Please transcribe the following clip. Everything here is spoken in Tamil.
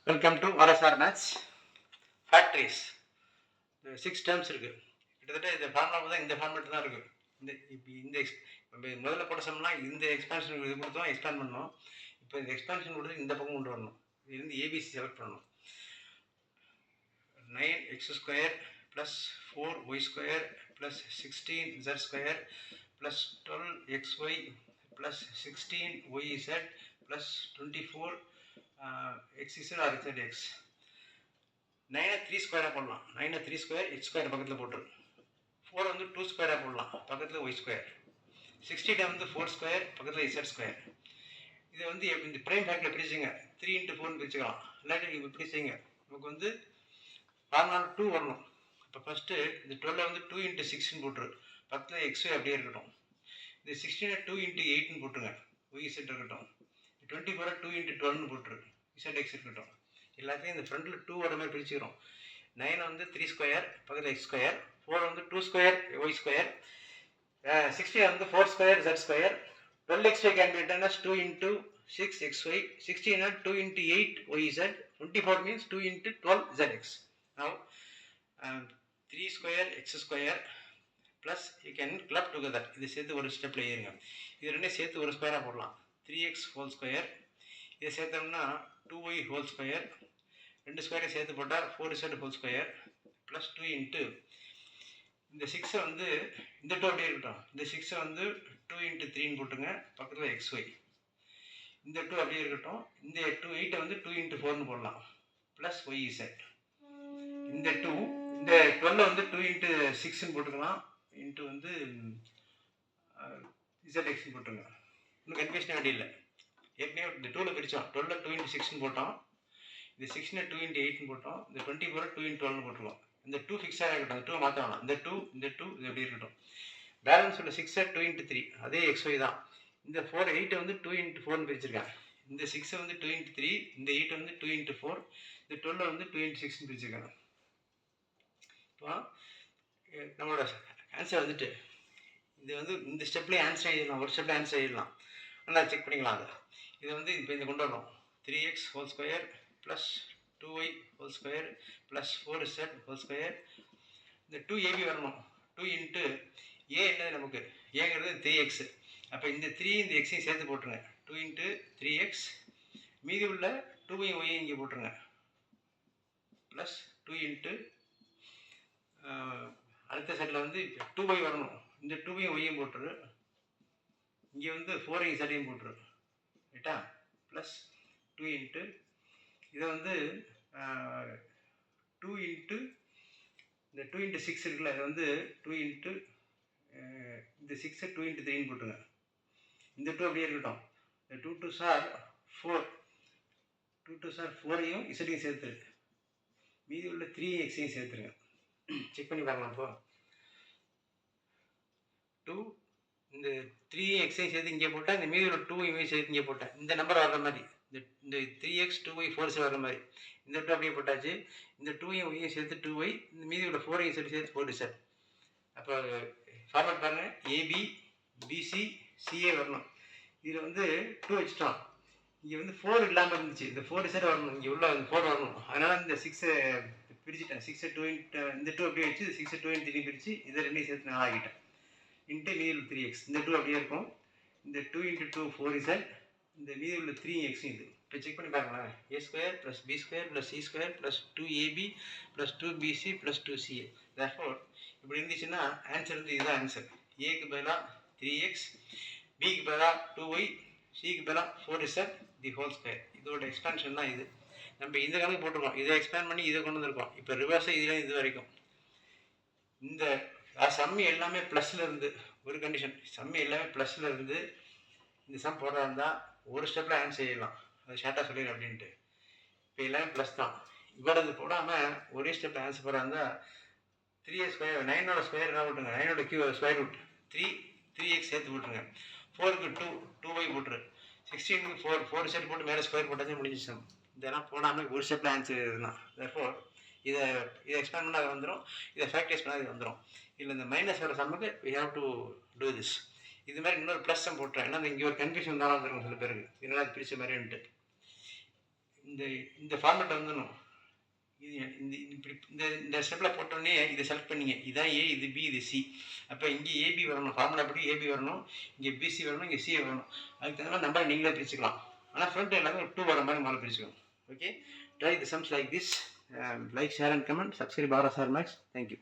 Welcome to RSR maths factories. 6 terms இருக்குது. கிட்டத்தட்ட இந்த ஃபார்முலா தான் இந்த ஃபார்மேட் தான் இருக்குது. முதல்ல போட்ட சம்லாம் இந்த எக்ஸ்பான்ஷன் இது கொடுத்தோம், எக்ஸ்பேண்ட் பண்ணோம். இப்போ இந்த எக்ஸ்பான்ஷன் கொடுத்து இந்த பக்கம் கொண்டு வரணும். இதுலேருந்து ஏபிசி செலக்ட் பண்ணணும். 9x² + 4y² + 16z² + 12xy + 16yz + 24 xz or xz. 9 3 போடலாம். 9 3 x² பக்கத்தில் போட்டுரு. 4 வந்து 2 போடலாம், பக்கத்தில் y². 16 வந்து 4² பக்கத்தில் z². இதை வந்து இந்த ப்ரைம் ஃபேக்டரில் பிரிச்சுங்க. 3 × 4 பிரிச்சுக்கலாம். இல்லாட்டி இப்படி செய்யுங்க. நமக்கு வந்து ஃபார்முலா 2 வரணும். இப்போ ஃபஸ்ட்டு இந்த 12 வந்து 2 × 6 போட்டுரு. பக்கத்தில் xy அப்படியே இருக்கட்டும். இந்த 16 2 × 8 போட்டுருங்க, yz இருக்கட்டும். 24 2 × 12 போட்டுரு, zx இருக்கட்டும். எல்லாத்தையும் இந்த ஃப்ரண்ட்டில் 2 வர மாதிரி பிரிச்சுக்கிறோம். 9 வந்து 3² பக்கத்தில் x², 4 வந்து 2² y², 16 வந்து 4² z². 12xy can be written as 2 × 6xy, 16 are 2 × 8 yz, 24 means 2 × 12 zx. Now 3² x² plus you can club together. இது சேர்த்து ஒரு ஸ்டெப்பில் ஏறுங்க. இது ரெண்டே சேர்த்து ஒரு ஸ்கொயராக போடலாம். 3x². இதை சேர்த்தோம்னா 2y². ரெண்டு ஸ்கொயரை சேர்த்து போட்டால் 4z² + 2 × இந்த 6 வந்து இந்த 2 அப்படியே இருக்கட்டும். இந்த 6 வந்து 2 × 3 போட்டுங்க, பக்கத்தில் xy. இந்த 2 அப்படியே இருக்கட்டும். இந்த 8 வந்து 2 × 4 போடலாம், ப்ளஸ் yz. இந்த 2 இந்த 12 வந்து 2 × 6 போட்டுக்கலாம், இன்ட்டு வந்து zx போட்டுருங்க. இன்னும் கன்ஃபியூஷன் வேண்டிய இல்லை. ஏற்கனவே இந்த 2ல் பிரித்தோம். 12 2 × 6 போட்டோம். இந்த 16 2 × 8 போட்டோம். இந்த 24 2 × 12 போட்டுருவோம். இந்த 2 ஃபிக்ஸாக இருக்கட்டும். அந்த 2 மாற்ற வேணாம். இந்த 2 இது எப்படி இருக்கட்டும். பேலன்ஸ் உள்ள 6 2 × 3 அதே xy தான். இந்த 8 வந்து 2 × 4 பிரிச்சிருக்காங்க. இந்த 6 வந்து 2 × 3, இந்த 8 வந்து 2 × 4, இந்த 12 வந்து 2 × 6 பிரிச்சிருக்காங்க. இப்போ நம்மளோட ஆன்சர் வந்துட்டு இது வந்து இந்த ஸ்டெப்லேயே ஆன்சர் ஆகிடலாம், ஒரு ஸ்டெப்பில் ஆன்சர் ஆகிடலாம். நல்லா செக் பண்ணிக்கலாம். அதை இதை வந்து இப்போ இந்த கொண்டு வரணும். 3x² + 2y² + 4z². இந்த 2ab வரணும். 2 × a என்னது நமக்கு, ஏங்கிறது 3x. அப்போ இந்த 3 இந்த xையும் சேர்த்து போட்டுருங்க. 2 × 3x, மீதி உள்ள 2y y இங்கே போட்டுருங்க, ப்ளஸ் 2 × அடுத்த செட்டில் வந்து 2y வரணும். இந்த 2y yயும் போட்டுரு. இங்கே வந்து 4y z போட்டுரு, ரைட்டா? ப்ளஸ் 2 × இதை வந்து 2 × இந்த 2 × 6 இருக்குல்ல, இதை வந்து 2 × இந்த 6 2 × 3 போட்டுருங்க. இந்த 2 அப்படியே இருக்கட்டும். இந்த 2 2s are 4, 2 2s are 4ஐயும் இசையும் சேர்த்துரு. மீதி உள்ள 3xையும் சேர்த்துருங்க. செக் பண்ணி பார்க்கலாம். இப்போ 2 இந்த 3xையும் சேர்த்து இங்கே போட்டால், இந்த மீதி உள்ள 2y சேர்த்து இங்கே போட்டேன். இந்த நம்பர் வர்ற மாதிரி, இந்த 3x 2y 4z வர்ற மாதிரி இந்த 2 அப்படியே போட்டாச்சு. இந்த 2y சேர்த்து 2y, இந்த மீதி உள்ள 4y சேர்த்து 4z. அப்போ ஃபார்மேட் பாருங்க. AB BC CA வரணும். இதில் வந்து 2 வச்சுட்டோம். இங்கே வந்து 4 இல்லாமல் இருந்துச்சு. இந்த 4z வரணும். இங்கே உள்ள 4 வரணும். அதனால் இந்த 6 பிரிச்சுட்டேன். 6 2 இந்த 2 அப்படியே வச்சு 6 2 × 3 பிரித்து இதை ரெண்டையும் சேர்த்து 4 ஆகிட்டேன். இன்ட்டு மீதி உள்ள 3x, இந்த 2 அப்படியே இருக்கும். இந்த 2 × 2 4z, இந்த மீதி உள்ள 3x இது. இப்போ செக் பண்ணி பார்க்கலாம். a² + b² + c² + 2ab + 2bc + 2ca. therefore இப்படி இருந்துச்சுன்னா ஆன்சர் வந்து இதுதான் ஆன்சர். ஏக்கு பதிலாக 3x, பிக்கு பதிலாக 2y, சிக்கு பதிலாக 4z தி ஹோல் ஸ்கொயர். இதோட எக்ஸ்பேன்ஷன் தான் இது. நம்ம இந்த கணக்கு போட்டிருக்கோம். இதை எக்ஸ்பேண்ட் பண்ணி இதை கொண்டு வந்திருக்கோம். இப்போ ரிவர்ஸாக இதில் இது வரைக்கும் இந்த சம்மி எல்லாமே ப்ளஸில் இருந்து, ஒரு கண்டிஷன், சம்மி எல்லாமே ப்ளஸில் இருந்து இந்த சம் போடுறதா இருந்தால் ஒரு ஸ்டெப்பில் ஆன்சர் செய்யலாம். அது ஷார்ட்டாக சொல்லிடுறேன் அப்படின்ட்டு. இப்போ எல்லாமே ப்ளஸ் தான். இவ்வளவு போடாமல் ஒரே ஸ்டெப்பில் ஆன்சர் போடுறதா இருந்தால் 3x², 9ஓட ஸ்கொயர் என்ன போட்டுருங்க, 9ஓட ஸ்கொயர் ரூட் 3x சேர்த்து போட்டுருங்க. 4க்கு 2y போட்டுரு. 16க்கு 4z போட்டு மேலே ஸ்கொயர் போட்டாச்சும் முடிஞ்சு சம். இதெல்லாம் போடாமல் ஒரு ஸ்டெப்பில் ஆன்சர் இதுதான். therefore இதை எக்ஸ்பேண்ட் பண்ணால் அது வந்துடும், இதை ஃபேக்டரைஸ் பண்ணால் இது வந்துடும். இல்லை இந்த மைனஸ் வர சம்முக்கு we have to do this. இது மாதிரி இன்னொரு ப்ளஸ் சம் போட்டுறேன். ஏன்னா இங்கே ஒரு கன்ஃபியூஷன் தான் வந்துருக்கும் சில பேருக்கு, இதனால் அது பிரித்த மாதிரின்ட்டு. இந்த இந்த ஃபார்மேட்டில் வந்துடணும். இது இந்த இப்படி இந்த ஸ்டெப்பில் போட்டோடனே இதை செலக்ட் பண்ணிங்க. இதான் ஏ, இது பி, இது சி. அப்போ இங்கே ஏபி வரணும், ஃபார்முலா படி ஏபி வரணும், இங்கே பிசி வரணும், இங்கே சி வரணும். அதுக்கு தகுந்த மாதிரி நம்பரை நீங்களே பிரிச்சுக்கலாம். ஆனால் ஃப்ரண்ட் எல்லாமே 2 வர மாதிரி மேலே பிரிச்சுக்கணும். Okay, try the sums like this. Like, share and comment. Subscribe Bharat Sir Max. Thank you.